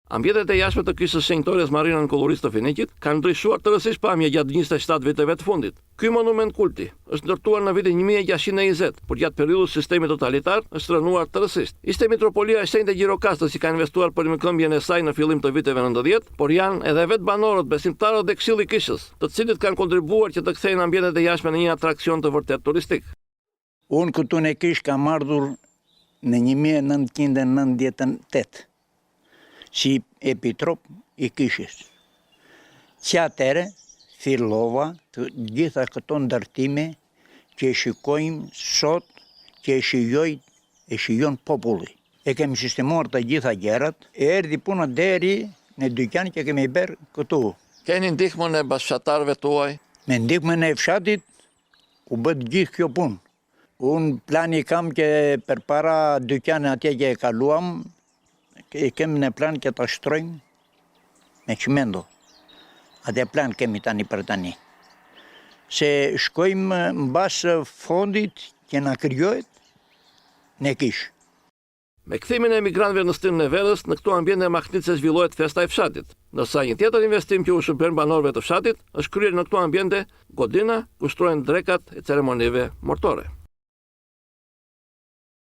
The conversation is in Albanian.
Ambientet e jashtme të kishës shenjtore Marina Kollurisë të Finikit kanë ndryshuar tërësisht pamje gjatë 27 viteve të fundit. Ky monument kulti është ndërtuar në vitin 1620, por gjatë periudhës sistemit totalitar është rënuar tërësisht. Ishte mitropolia e shenjtë e Gjirokastës që ka investuar për mbikëmbjen e saj në fillim të viteve 90, por janë edhe vetë banorët, besimtarët dhe këshilli i kishës, të cilët kanë kontribuar që të kthejnë ambientet e jashtme në një atraksion të vërtet turistik. Unë këtu në kish kam ardhur në 1998. Si epitrop i kishës. Që atëre fillova të gjitha këto ndërtime që shikojmë sot, që shijon populli. E kemi sistemuar të gjitha gjërat, e erdhi puna deri në dyqan që kemi bërë këtu. Keni ndihmën e bashkëtarëve tuaj? Me ndihmën e fshatit u bët gjithë kjo punë. Unë plani kam që përpara dyqanin atje që e kaluam, e kemi në plan që të shtrojmë me qimendo. Atë plan kemi tani për tani. Se shkojmë mbas fondit që na krijohet në kish. Me kthimin e emigrantëve në stinën e verës, në këto ambiente Mahnitse zhvillohet festa e fshatit. Ndërsa një tjetër investim që u shërben banorëve të fshatit është kryer në këto ambiente godina ku shtrohen drekat e ceremonive mortore.